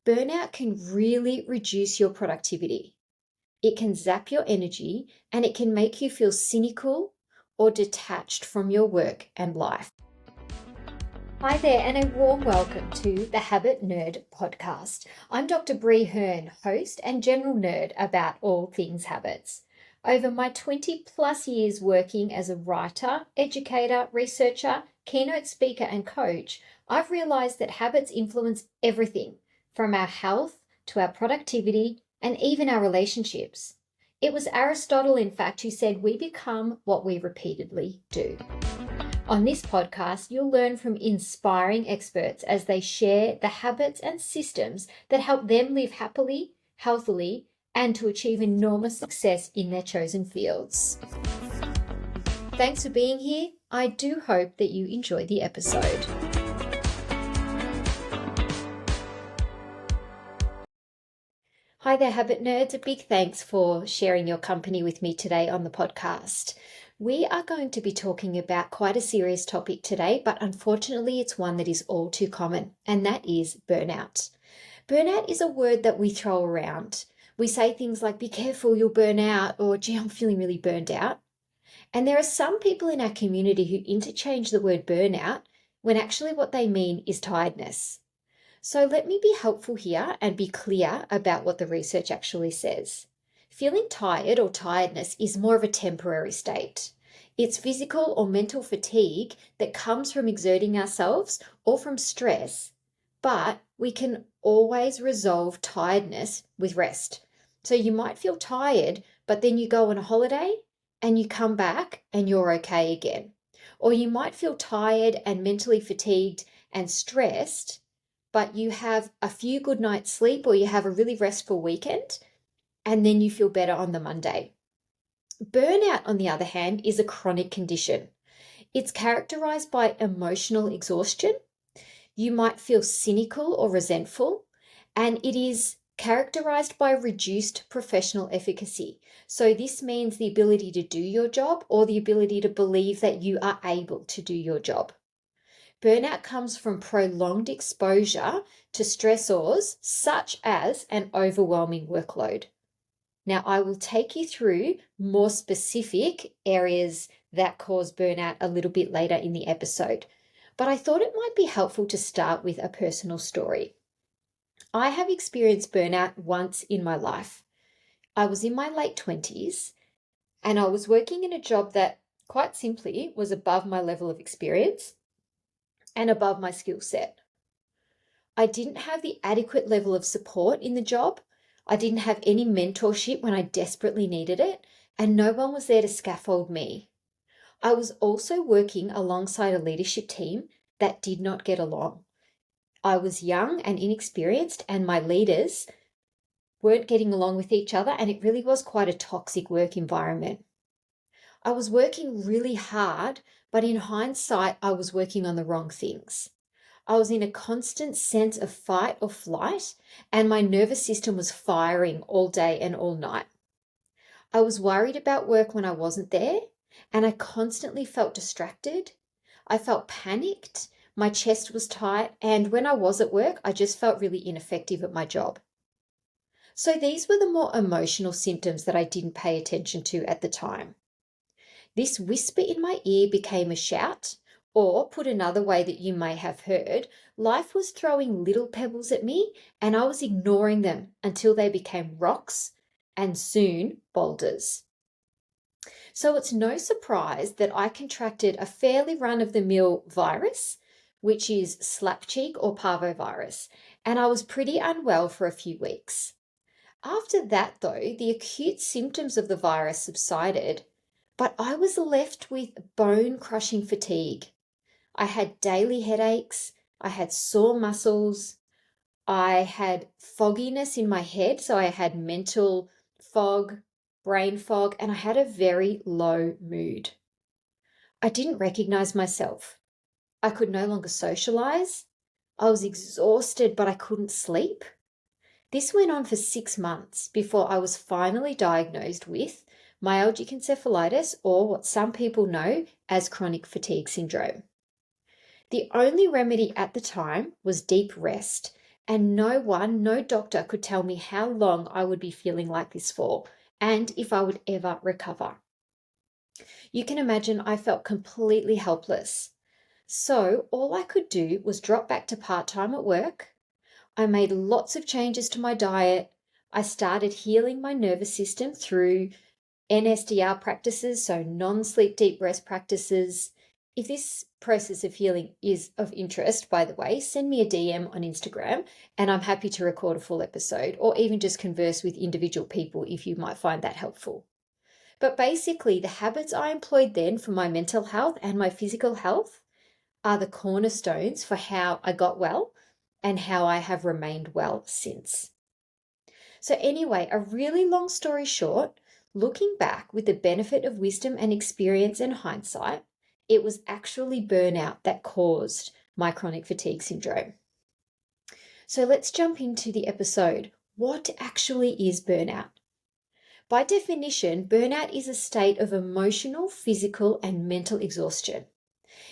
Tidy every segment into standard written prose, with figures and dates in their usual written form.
Burnout can really reduce your productivity. It can zap your energy and it can make you feel cynical or detached from your work and life. Hi there, and a warm welcome to the Habit Nerd podcast. I'm Dr. Bree Hearn, host and general nerd about all things habits. Over my 20 plus years working as a writer, educator, researcher, keynote speaker, and coach, I've realized that habits influence everything from our health to our productivity and even our relationships. It was Aristotle, in fact, who said we become what we repeatedly do. On this podcast, you'll learn from inspiring experts as they share the habits and systems that help them live happily, healthily, and to achieve enormous success in their chosen fields. Thanks for being here. I do hope that you enjoy the episode. Hi there, Habit Nerds. A big thanks for sharing your company with me today on the podcast. We are going to be talking about quite a serious topic today, but unfortunately it's one that is all too common, and that is burnout. Burnout is a word that we throw around. We say things like, be careful, you'll burn out, or gee, I'm feeling really burned out. And there are some people in our community who interchange the word burnout when actually what they mean is tiredness. So let me be helpful here and be clear about what the research actually says. Feeling tired or tiredness is more of a temporary state. It's physical or mental fatigue that comes from exerting ourselves or from stress, but we can always resolve tiredness with rest. So you might feel tired, but then you go on a holiday and you come back and you're okay again. Or you might feel tired and mentally fatigued and stressed, but you have a few good nights sleep or you have a really restful weekend, and then you feel better on the Monday. Burnout, on the other hand, is a chronic condition. It's characterized by emotional exhaustion. You might feel cynical or resentful, and it is characterized by reduced professional efficacy. So this means the ability to do your job or the ability to believe that you are able to do your job. Burnout comes from prolonged exposure to stressors such as an overwhelming workload. Now, I will take you through more specific areas that cause burnout a little bit later in the episode, but I thought it might be helpful to start with a personal story. I have experienced burnout once in my life. I was in my late 20s and I was working in a job that, quite simply, was above my level of experience and above my skill set. I didn't have the adequate level of support in the job. I didn't have any mentorship when I desperately needed it, and no one was there to scaffold me. I was also working alongside a leadership team that did not get along. I was young and inexperienced, and my leaders weren't getting along with each other, and it really was quite a toxic work environment. I was working really hard, but in hindsight, I was working on the wrong things. I was in a constant sense of fight or flight, and my nervous system was firing all day and all night. I was worried about work when I wasn't there, and I constantly felt distracted. I felt panicked, my chest was tight, and when I was at work, I just felt really ineffective at my job. So these were the more emotional symptoms that I didn't pay attention to at the time. This whisper in my ear became a shout. Or, put another way that you may have heard, life was throwing little pebbles at me and I was ignoring them until they became rocks and soon boulders. So it's no surprise that I contracted a fairly run-of-the-mill virus, which is slapcheek or parvovirus, and I was pretty unwell for a few weeks. After that, though, the acute symptoms of the virus subsided, but I was left with bone-crushing fatigue. I had daily headaches, I had sore muscles, I had fogginess in my head, so I had mental fog, brain fog, and I had a very low mood. I didn't recognize myself. I could no longer socialize. I was exhausted, but I couldn't sleep. This went on for 6 months before I was finally diagnosed with myalgic encephalitis, or what some people know as chronic fatigue syndrome. The only remedy at the time was deep rest, And no doctor could tell me how long I would be feeling like this for and if I would ever recover. You can imagine I felt completely helpless. So all I could do was drop back to part-time at work. I made lots of changes to my diet. I started healing my nervous system through NSDR practices, so non-sleep deep rest practices. If this process of healing is of interest, by the way, send me a DM on Instagram and I'm happy to record a full episode or even just converse with individual people if you might find that helpful. But basically, the habits I employed then for my mental health and my physical health are the cornerstones for how I got well and how I have remained well since. So anyway, a really long story short, looking back with the benefit of wisdom and experience and hindsight, it was actually burnout that caused my chronic fatigue syndrome. So let's jump into the episode. What actually is burnout? By definition, burnout is a state of emotional, physical, and mental exhaustion.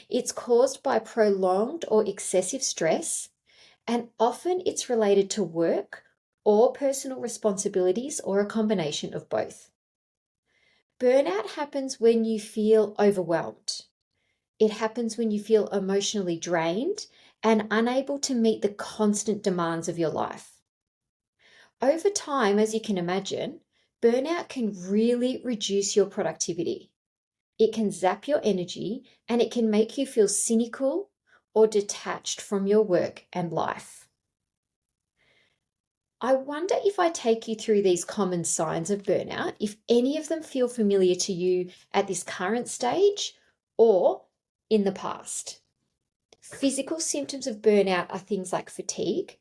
It's caused by prolonged or excessive stress, and often it's related to work or personal responsibilities or a combination of both. Burnout happens when you feel overwhelmed. It happens when you feel emotionally drained and unable to meet the constant demands of your life. Over time, as you can imagine, burnout can really reduce your productivity. It can zap your energy and it can make you feel cynical or detached from your work and life. I wonder if I take you through these common signs of burnout, if any of them feel familiar to you at this current stage or in the past. Physical symptoms of burnout are things like fatigue,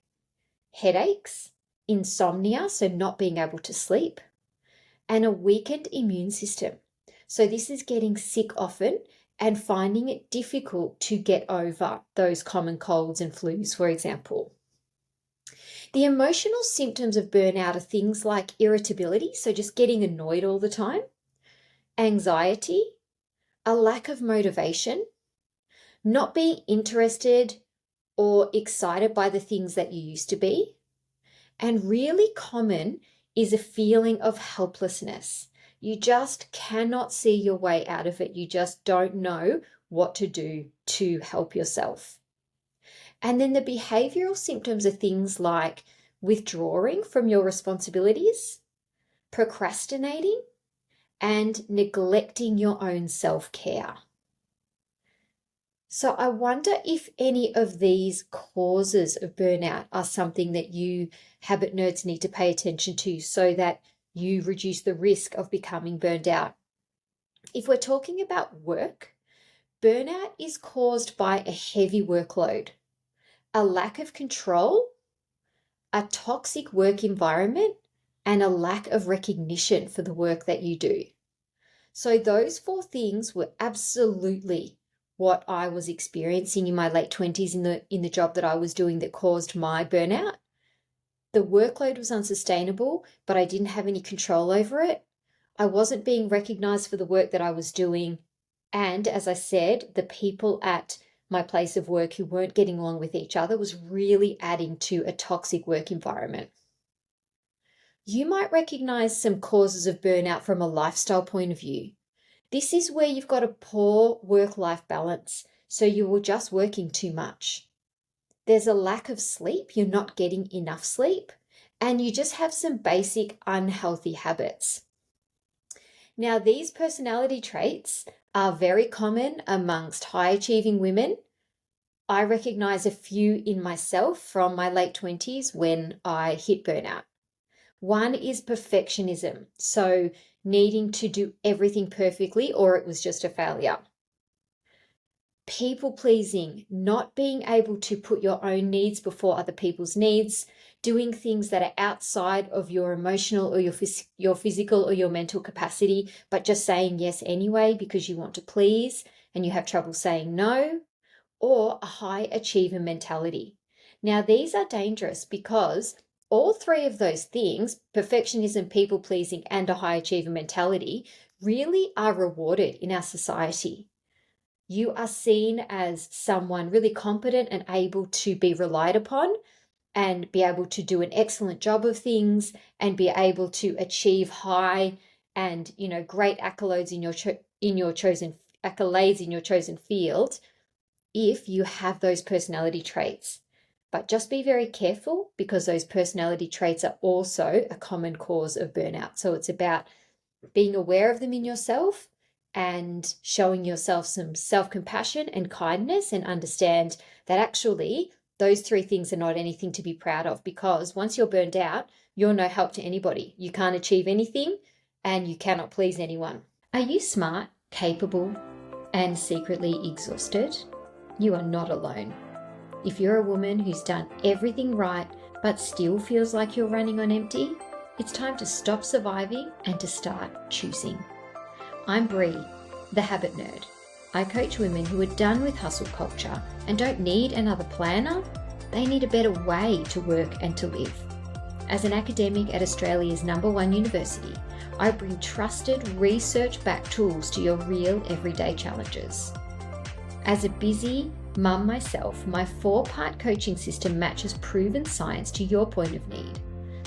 headaches, insomnia, so not being able to sleep, and a weakened immune system. So this is getting sick often and finding it difficult to get over those common colds and flus, for example. The emotional symptoms of burnout are things like irritability, so just getting annoyed all the time, anxiety, a lack of motivation, not being interested or excited by the things that you used to be, and really common is a feeling of helplessness. You just cannot see your way out of it. You just don't know what to do to help yourself. And then the behavioral symptoms are things like withdrawing from your responsibilities, procrastinating, and neglecting your own self-care. So I wonder if any of these causes of burnout are something that you habit nerds need to pay attention to so that you reduce the risk of becoming burned out. If we're talking about work, burnout is caused by a heavy workload, a lack of control, a toxic work environment, and a lack of recognition for the work that you do. So those four things were absolutely what I was experiencing in my late 20s in the job that I was doing that caused my burnout. The workload was unsustainable, but I didn't have any control over it. I wasn't being recognized for the work that I was doing. And as I said, the people at my place of work who weren't getting along with each other was really adding to a toxic work environment. You might recognize some causes of burnout from a lifestyle point of view. This is where you've got a poor work-life balance, so you were just working too much. There's a lack of sleep, you're not getting enough sleep, and you just have some basic unhealthy habits. Now, these personality traits are very common amongst high-achieving women. I recognize a few in myself from my late 20s when I hit burnout. One is perfectionism, so needing to do everything perfectly or it was just a failure. People pleasing, not being able to put your own needs before other people's needs, doing things that are outside of your emotional or your physical or your mental capacity, but just saying yes anyway because you want to please and you have trouble saying no, or a high achiever mentality. Now, these are dangerous because all three of those things, perfectionism, people pleasing, and a high achiever mentality, really are rewarded in our society. You are seen as someone really competent and able to be relied upon, and be able to do an excellent job of things and be able to achieve high and, great accolades in your chosen field if you have those personality traits. But just be very careful, because those personality traits are also a common cause of burnout. So it's about being aware of them in yourself and showing yourself some self-compassion and kindness, and understand that actually those three things are not anything to be proud of, because once you're burned out, you're no help to anybody. You can't achieve anything and you cannot please anyone. Are you smart, capable, and secretly exhausted? You are not alone. If you're a woman who's done everything right but still feels like you're running on empty, it's time to stop surviving and to start choosing. I'm Bree, the Habit Nerd. I coach women who are done with hustle culture and don't need another planner. They need a better way to work and to live. As an academic at Australia's #1 university, I bring trusted, research-backed tools to your real everyday challenges. As a busy mum myself, my 4-part coaching system matches proven science to your point of need,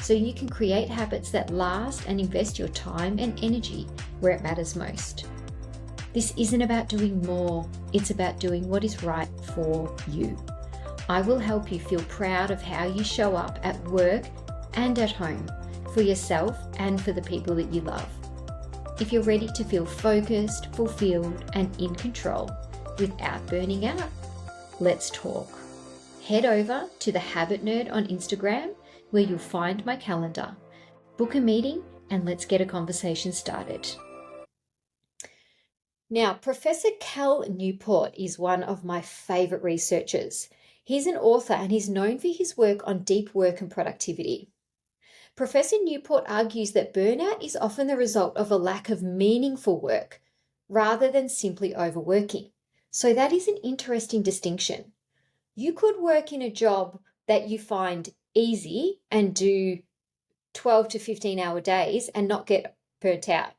so you can create habits that last and invest your time and energy where it matters most. This isn't about doing more, it's about doing what is right for you. I will help you feel proud of how you show up at work and at home, for yourself and for the people that you love. If you're ready to feel focused, fulfilled, and in control without burning out, let's talk. Head over to the Habit Nerd on Instagram, where you'll find my calendar. Book a meeting and let's get a conversation started. Now, Professor Cal Newport is one of my favorite researchers. He's an author and he's known for his work on deep work and productivity. Professor Newport argues that burnout is often the result of a lack of meaningful work rather than simply overworking. So that is an interesting distinction. You could work in a job that you find easy and do 12 to 15-hour days and not get burnt out.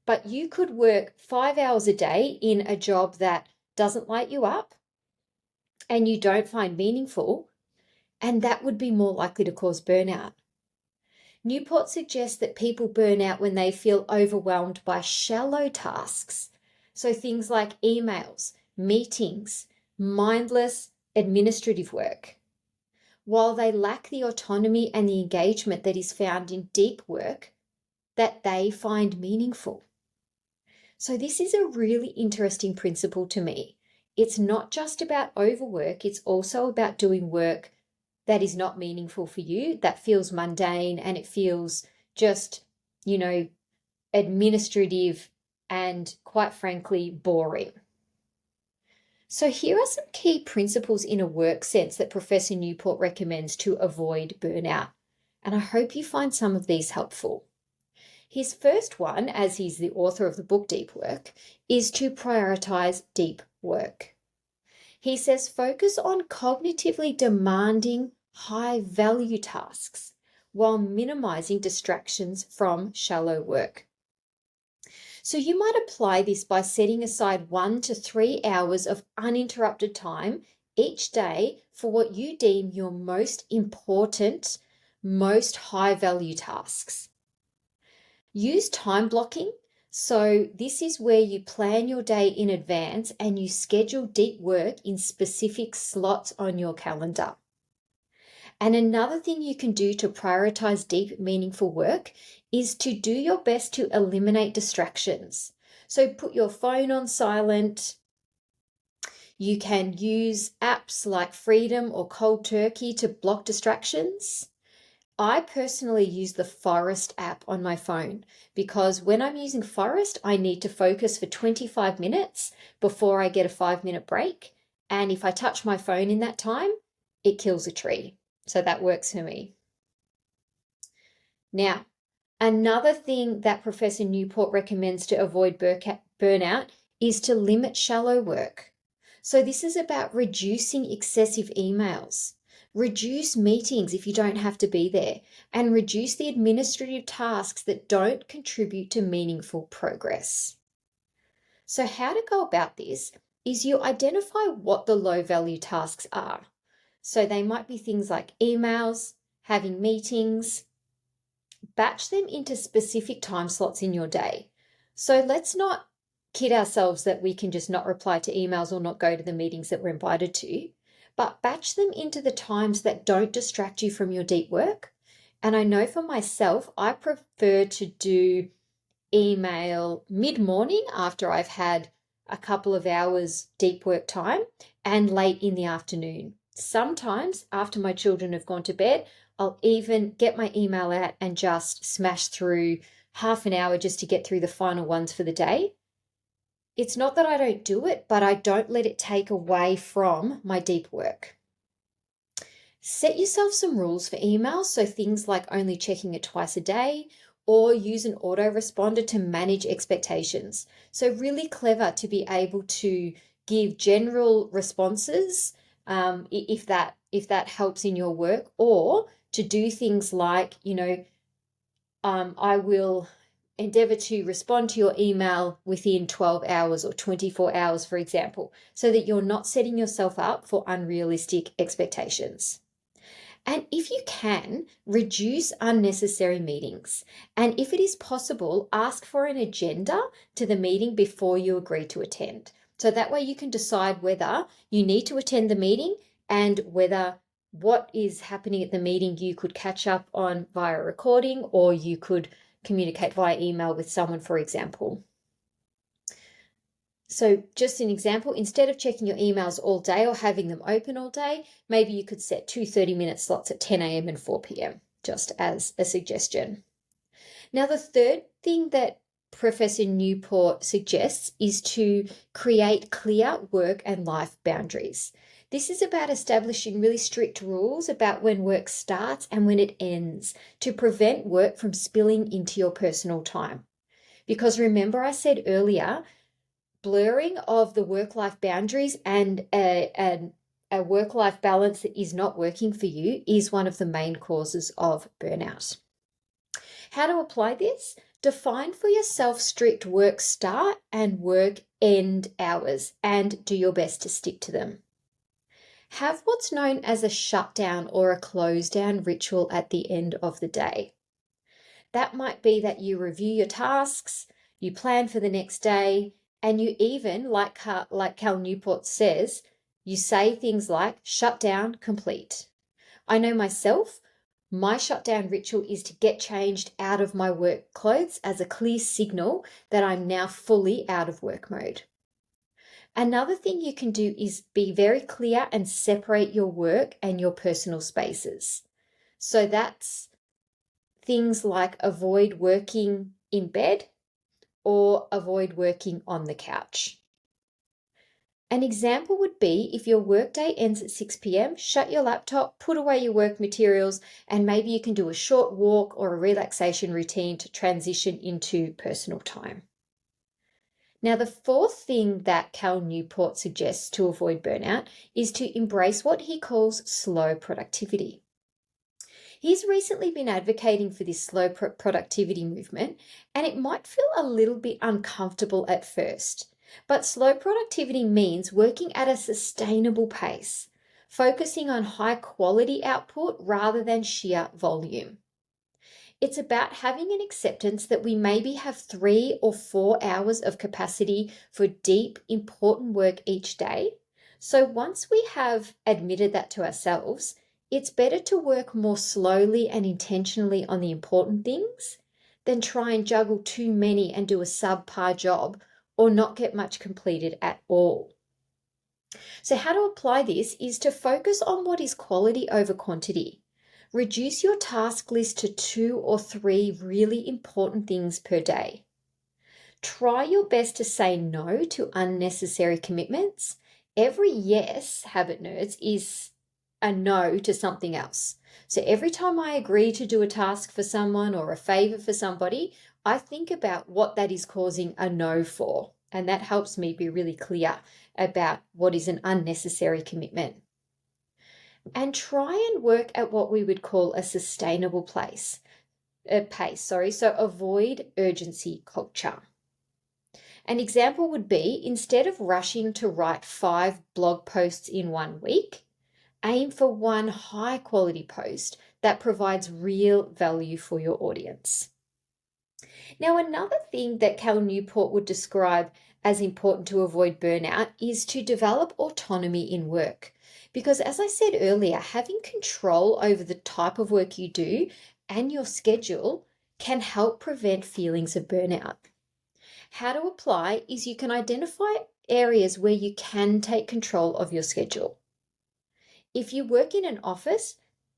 But you could work 5 hours a day in a job that doesn't light you up and you don't find meaningful, and that would be more likely to cause burnout. Newport suggests that people burn out when they feel overwhelmed by shallow tasks. So things like emails, meetings, mindless administrative work, while they lack the autonomy and the engagement that is found in deep work that they find meaningful. So this is a really interesting principle to me. It's not just about overwork, it's also about doing work that is not meaningful for you, that feels mundane and it feels just, administrative and, quite frankly, boring. So here are some key principles in a work sense that Professor Newport recommends to avoid burnout, and I hope you find some of these helpful. His first one, as he's the author of the book Deep Work, is to prioritize deep work. He says focus on cognitively demanding, high-value tasks while minimizing distractions from shallow work. So you might apply this by setting aside 1 to 3 hours of uninterrupted time each day for what you deem your most important, most high-value tasks. Use time blocking. So this is where you plan your day in advance and you schedule deep work in specific slots on your calendar. And another thing you can do to prioritize deep, meaningful work is to do your best to eliminate distractions. So put your phone on silent. You can use apps like Freedom or Cold Turkey to block distractions. I personally use the Forest app on my phone because when I'm using Forest, I need to focus for 25 minutes before I get a 5-minute break. And if I touch my phone in that time, it kills a tree. So that works for me. Now, another thing that Professor Newport recommends to avoid burnout is to limit shallow work. So this is about reducing excessive emails. Reduce meetings if you don't have to be there, and reduce the administrative tasks that don't contribute to meaningful progress. So how to go about this is you identify what the low-value tasks are. So they might be things like emails, having meetings. Batch them into specific time slots in your day. So let's not kid ourselves that we can just not reply to emails or not go to the meetings that we're invited to, but batch them into the times that don't distract you from your deep work. And I know for myself, I prefer to do email mid-morning after I've had a couple of hours deep work time and late in the afternoon. Sometimes after my children have gone to bed, I'll even get my email out and just smash through half an hour just to get through the final ones for the day. It's not that I don't do it, but I don't let it take away from my deep work. Set yourself some rules for emails, so things like only checking it twice a day, or use an autoresponder to manage expectations. So really clever to be able to give general responses if that helps in your work, or to do things like, I will endeavor to respond to your email within 12 hours or 24 hours, for example, so that you're not setting yourself up for unrealistic expectations. And if you can, reduce unnecessary meetings. And if it is possible, ask for an agenda to the meeting before you agree to attend. So that way you can decide whether you need to attend the meeting and whether what is happening at the meeting you could catch up on via recording, or you could communicate via email with someone, for example. So just an example, instead of checking your emails all day or having them open all day, maybe you could set 2 30-minute slots at 10 a.m. and 4 p.m., just as a suggestion. Now, the third thing that Professor Newport suggests is to create clear work and life boundaries. This is about establishing really strict rules about when work starts and when it ends to prevent work from spilling into your personal time. Because remember, I said earlier, blurring of the work-life boundaries and a work-life balance that is not working for you is one of the main causes of burnout. How to apply this? Define for yourself strict work start and work end hours and do your best to stick to them. Have what's known as a shutdown or a close down ritual at the end of the day. That might be that you review your tasks, you plan for the next day, and you even, like Cal Newport says, you say things like shut down, complete. I know myself, my shutdown ritual is to get changed out of my work clothes as a clear signal that I'm now fully out of work mode. Another thing you can do is be very clear and separate your work and your personal spaces. So that's things like avoid working in bed or avoid working on the couch. An example would be if your workday ends at 6 p.m, shut your laptop, put away your work materials, and maybe you can do a short walk or a relaxation routine to transition into personal time. Now, the fourth thing that Cal Newport suggests to avoid burnout is to embrace what he calls slow productivity. He's recently been advocating for this slow productivity movement, and it might feel a little bit uncomfortable at first. But slow productivity means working at a sustainable pace, focusing on high quality output rather than sheer volume. It's about having an acceptance that we maybe have 3 or 4 hours of capacity for deep, important work each day. So once we have admitted that to ourselves, it's better to work more slowly and intentionally on the important things than try and juggle too many and do a subpar job or not get much completed at all. So how to apply this is to focus on what is quality over quantity. Reduce your task list to 2 or 3 really important things per day. Try your best to say no to unnecessary commitments. Every yes, habit nerds, is a no to something else. So every time I agree to do a task for someone or a favor for somebody, I think about what that is causing a no for. And that helps me be really clear about what is an unnecessary commitment. And try and work at what we would call a sustainable pace. So avoid urgency culture. An example would be, instead of rushing to write 5 blog posts in 1 week, Aim for one high quality post that provides real value for your audience. Now, another thing that Cal Newport would describe as important to avoid burnout is to develop autonomy in work. Because as I said earlier, having control over the type of work you do and your schedule can help prevent feelings of burnout. How to apply is you can identify areas where you can take control of your schedule. If you work in an office,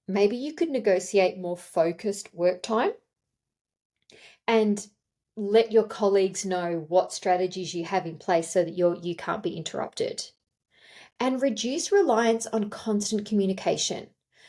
maybe you could negotiate more focused work time and let your colleagues know what strategies you have in place so that you can't be interrupted. And reduce reliance on constant communication.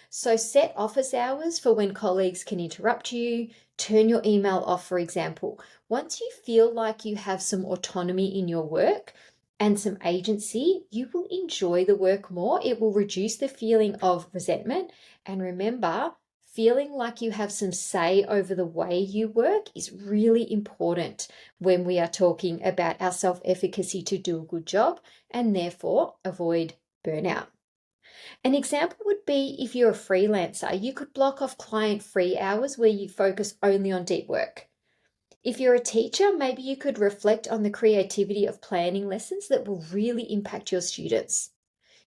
So set office hours for when colleagues can interrupt you, turn your email off, for example. Once you feel like you have some autonomy in your work and some agency, you will enjoy the work more. It will reduce the feeling of resentment. And remember, feeling like you have some say over the way you work is really important when we are talking about our self-efficacy to do a good job and therefore avoid burnout. An example would be if you're a freelancer, you could block off client-free hours where you focus only on deep work. If you're a teacher, maybe you could reflect on the creativity of planning lessons that will really impact your students.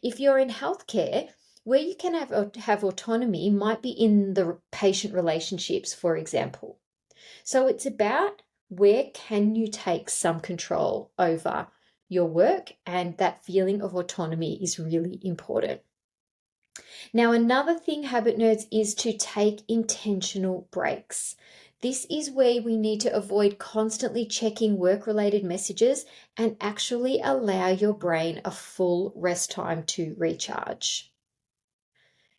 If you're in healthcare, where you can have autonomy might be in the patient relationships, for example. So it's about where can you take some control over your work, and that feeling of autonomy is really important. Now, another thing, habit nerds, is to take intentional breaks. This is where we need to avoid constantly checking work-related messages and actually allow your brain a full rest time to recharge.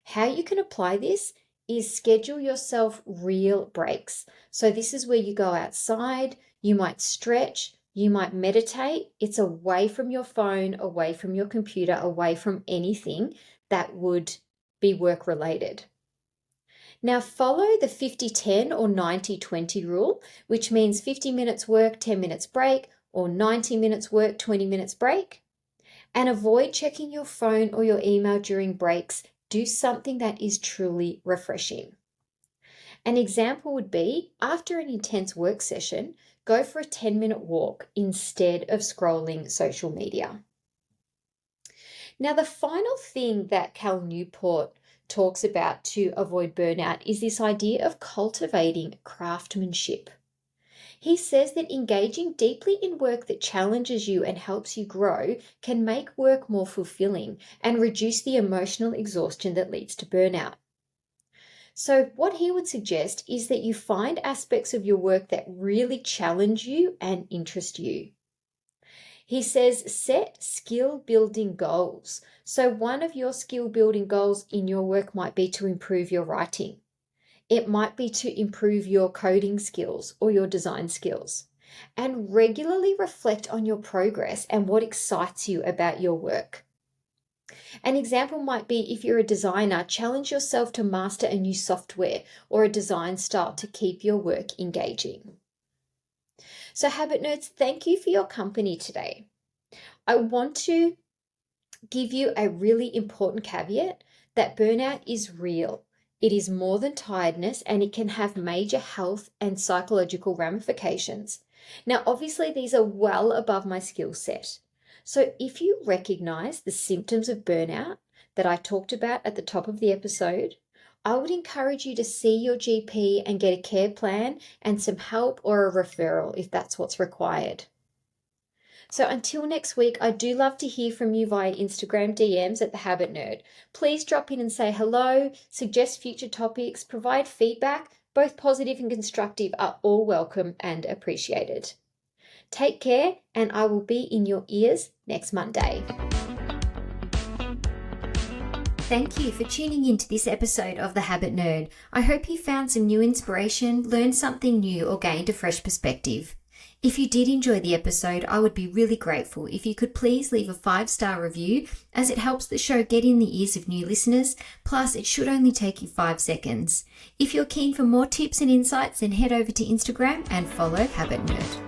How you can apply this is schedule yourself real breaks. So this is where you go outside, you might stretch, you might meditate. It's away from your phone, away from your computer, away from anything that would be work related. Now follow the 50-10 or 90-20 rule, which means 50 minutes work, 10 minutes break, or 90 minutes work, 20 minutes break. And avoid checking your phone or your email during breaks. Do something that is truly refreshing. An example would be, after an intense work session, go for a 10-minute walk instead of scrolling social media. Now, the final thing that Cal Newport talks about to avoid burnout is this idea of cultivating craftsmanship. He says that engaging deeply in work that challenges you and helps you grow can make work more fulfilling and reduce the emotional exhaustion that leads to burnout. So what he would suggest is that you find aspects of your work that really challenge you and interest you. He says set skill building goals. So one of your skill building goals in your work might be to improve your writing. It might be to improve your coding skills or your design skills, and regularly reflect on your progress and what excites you about your work. An example might be, if you're a designer, challenge yourself to master a new software or a design style to keep your work engaging. So habit nerds, thank you for your company today. I want to give you a really important caveat that burnout is real. It is more than tiredness, and it can have major health and psychological ramifications. Now, obviously, these are well above my skill set. So if you recognize the symptoms of burnout that I talked about at the top of the episode, I would encourage you to see your GP and get a care plan and some help or a referral if that's what's required. So until next week, I do love to hear from you via Instagram DMs at The Habit Nerd. Please drop in and say hello, suggest future topics, provide feedback. Both positive and constructive are all welcome and appreciated. Take care, and I will be in your ears next Monday. Thank you for tuning into this episode of The Habit Nerd. I hope you found some new inspiration, learned something new, or gained a fresh perspective. If you did enjoy the episode, I would be really grateful if you could please leave a 5-star review, as it helps the show get in the ears of new listeners, plus it should only take you 5 seconds. If you're keen for more tips and insights, then head over to Instagram and follow Habit Nerd.